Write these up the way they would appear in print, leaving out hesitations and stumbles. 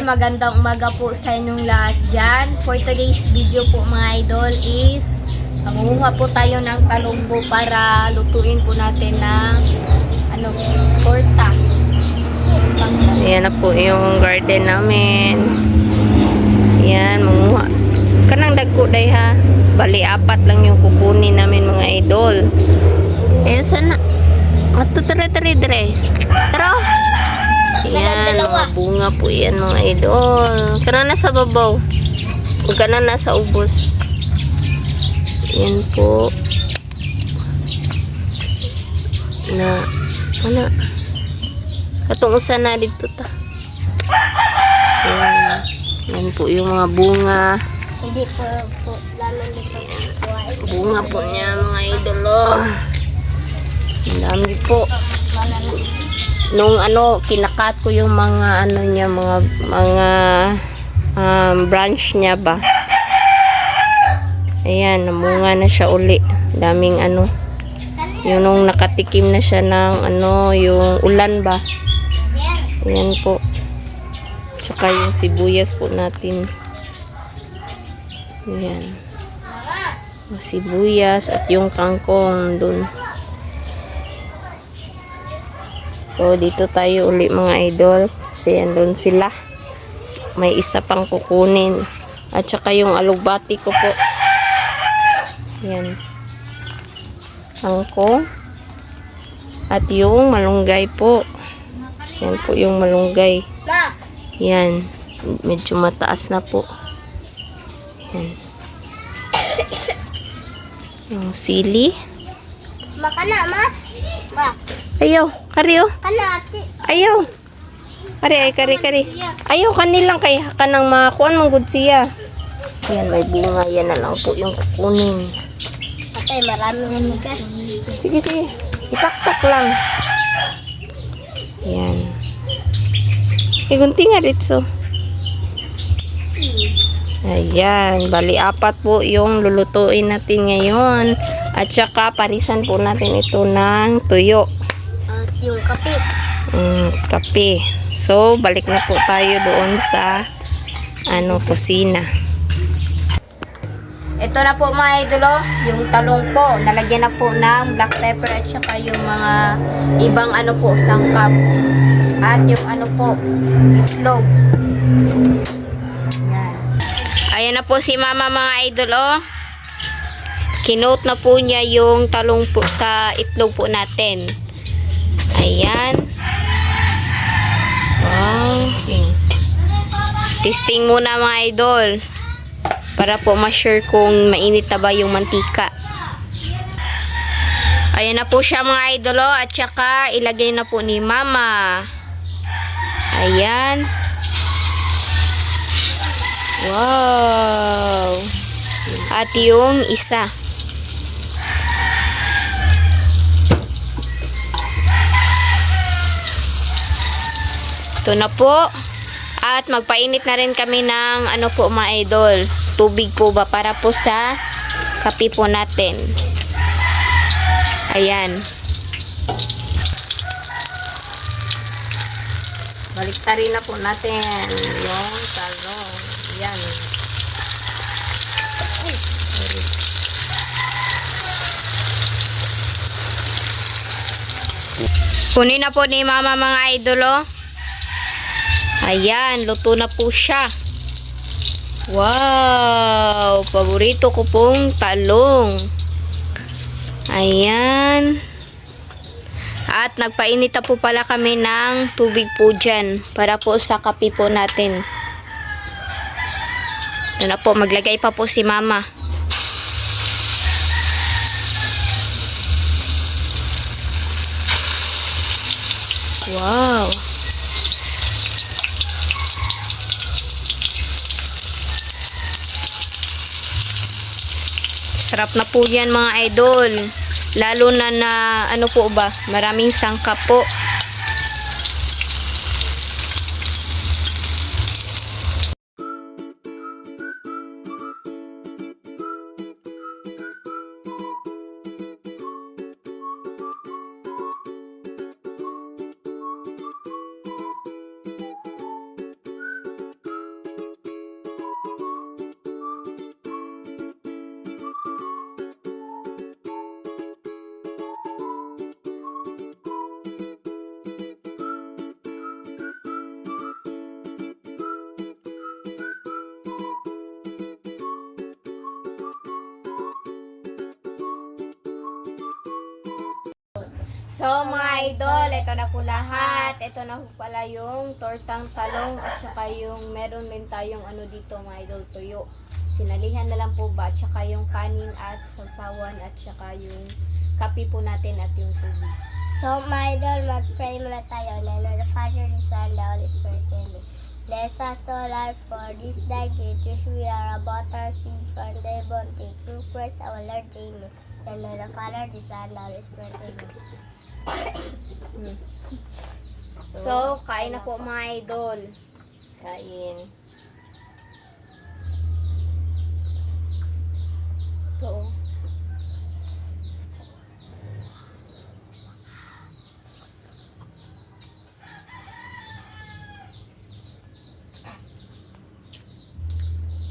magandang umaga po sa inyong lahat dyan. For today's video po mga idol is mangunguha po tayo ng talongbo para lutuin po natin ng torta. Ayan na po yung garden namin. Ayan, manguha. Kanang dagko day ha. Bali, 4 lang yung kukunin namin mga idol. Ayan, sana. Ato, tara. Tara. Ayan, mga bunga po yan mga idol. Kana nasa babaw. Huwag ka na nasa ubos. Ayan po. Ano? Katong usa na dito ta. Ayan. Ayan po yung mga bunga. Hindi po lalo nito po. Bunga po niya mga idol. Oh. Ang dami po. Nung kinakat ko yung mga niya, mga branch niya ba. Ayan, namunga na siya uli. Daming yung nung nakatikim na siya ng yung ulan ba. Ayan po. Tsaka yung sibuyas po natin. Ayan. Yung sibuyas at yung kangkong dun. So, dito tayo uli mga idol. Kasi andun sila. May isa pang kukunin. At saka yung alugbati ko po. Ayan. Kangkong. At yung malunggay po. Ayan po yung malunggay. Ayan. Medyo mataas na po. Ayan. Yung sili. Makana, ma. Ayaw, kari oh. Kana, ate. Ayaw. Kari. Ayaw, kanilang kay kanang makuan mong good siya. Yan, may bunga. Yan na lang po yung kukunin. Ate, maraming migas. Sige. Itaktak lang. Yan. Igunti nga dito. Ayan, bali 4 po yung lulutuin natin ngayon. At saka parisan po natin ito ng tuyo. At yung kape. Kape. So, balik na po tayo doon sa kusina. Ito na po mga idolo, yung talong po. Nalagyan na po ng black pepper at saka yung mga ibang po, sangkap. At yung po, itlog. Ayan. Ayan na po si mama mga idolo. Kinote na po niya yung talong po sa itlog po natin. Ayan. Wow. Testing muna mga idol. Para po ma-sure kung mainit na ba yung mantika. Ayan na po siya mga idolo. At saka ilagay na po ni mama. Ayan. Wow. At yung isa. Ito na po. At magpainit na rin kami ng po mga idol. Tubig po ba para po sa kape po natin. Ayan. Baliktarin na po natin yung talong. Ayan. Kunin na po ni mama mga idolo. Ayan, luto na po siya. Wow, paborito ko pong talong. Ayan. At nagpainit na po pala kami ng tubig po dyan para po sa kape po natin. Ito na po, maglagay pa po si mama. Wow. Sarap na po yan mga idol. Lalo na po ba, maraming sangkap po. So mga idol, ito na po lahat. Ito na po pala yung tortang talong at saka yung meron din tayong ano dito mga idol, tuyo. Sinalihan na lang po ba at saka yung kanin at sausawan at saka yung kape po natin at yung tubig. So, my idol, mag-pray muna tayo. In the name of the Father, the Son, the Holy Spirit. Amen. Bless us, O Lord, for this day, great which we are about our sins from day born. Take through Christ our Lord. Amen. In the name of the Father, the Son, the Holy Spirit. Amen. So, kain na po mga idol. Kain. Ito.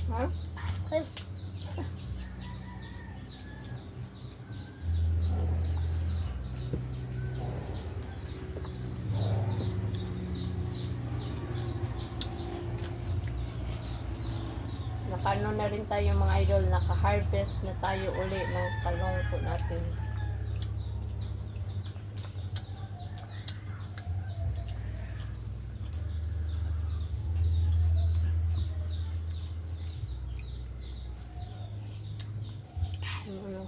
Huh? Ay, Nakano na rin tayo mga idol, naka-harvest na tayo uli ng talong po natin. Yung ano,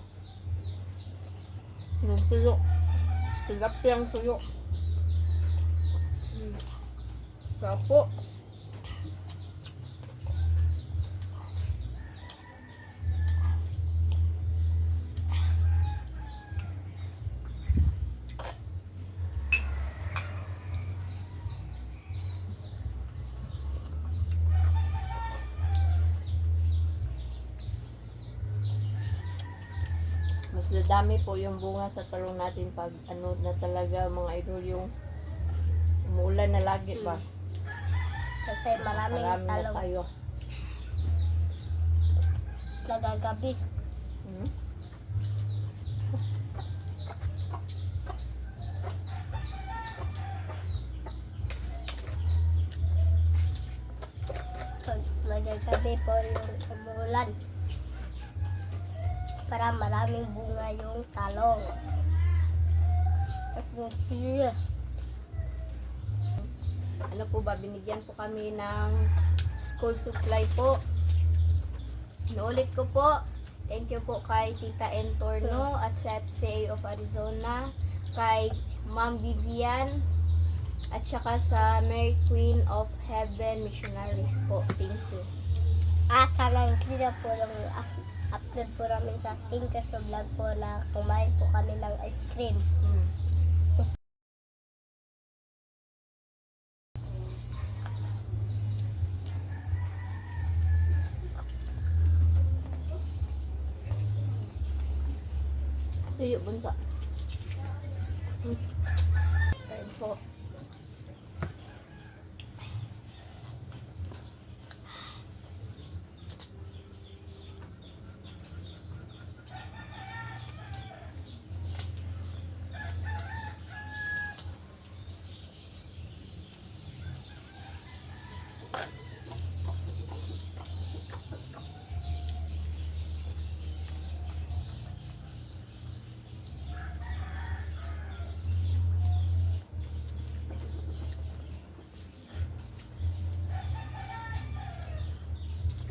yung tuyo. Tilapiyang tuyo. Sarap po. Mas dadami po yung bunga sa talong natin pag ano na talaga mga idol, yung umuulan na lagi ba. kasi maraming Marami na talong tayo. nagagabi. Hmm? Pag nagagabi po yung umulan. Para maraming bunga yung talong. At yung siya. Ano po ba, binigyan po kami ng school supply po. Inuulit ko po, thank you po kay Tita Entorno at sa FCA of Arizona, kay Ma'am Vivian, at saka sa Mary Queen of Heaven Missionaries po. Thank you. At kanang video po lang upload po namin sa Tinkas Vlog po na kumain po kami ng ice cream. Hmm. Tuyo bunsa. Kain po.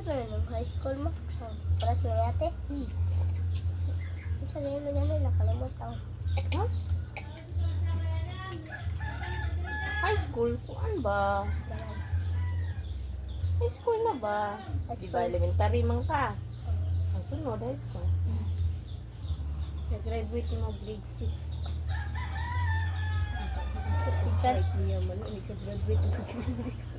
Ano yun, yung high school mo? Oh, paras na yate. Sa ngayon na gano'n, nakalimutan ko. Huh? High school? Kuan ba? High school na ba? High Di ba school. elementary man ka? Ang sunod, high school. Nag-graduate mo grade 6. Teacher? Niya man, hindi ka graduate mo grade 6.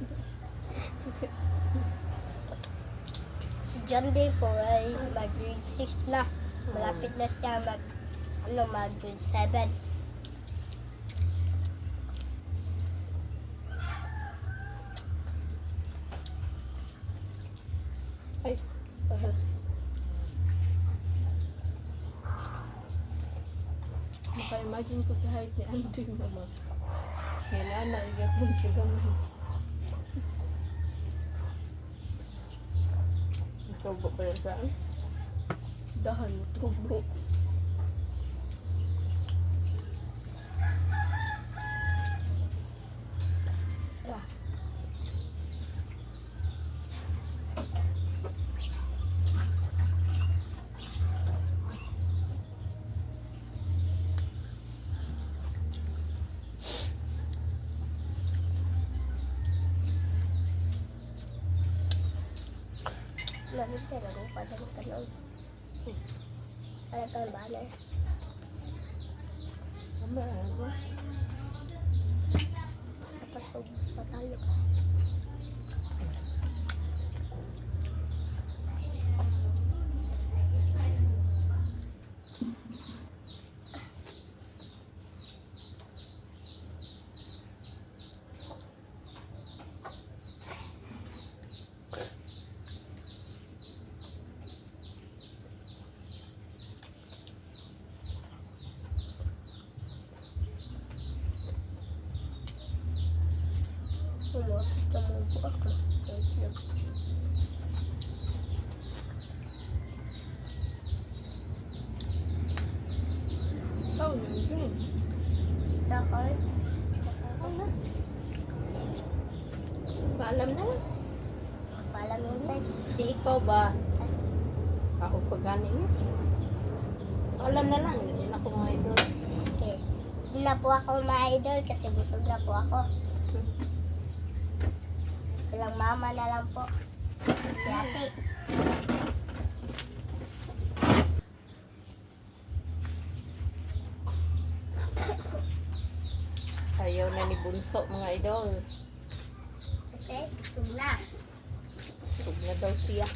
Si John Day po ay mag-grade 6 na. Malapit na siya mag-grade 7. Ay, Maka-imagine ko sa height ni Andoy mama. Kailangan na iga kong tigamay. ikaw ba pa yun saan? Dahan mo tubo. Nabigyan ako pa ng tanong. Ano ito ang banner? Tapos sa talo. Tumumpo ako. Wait lang. Oh, nandiyan. Dakar. Paalam na. Paalam yung tag. Si ikaw ba? Ako pa gani mo. Paalam na lang. Yun ako mga idol. Okay. Hindi na po ako ma-idol kasi busog na po ako. Silang mama na lang po. Si ate. Ayaw na ni Bunso mga idol. Kasi busog na. Sug na daw siya.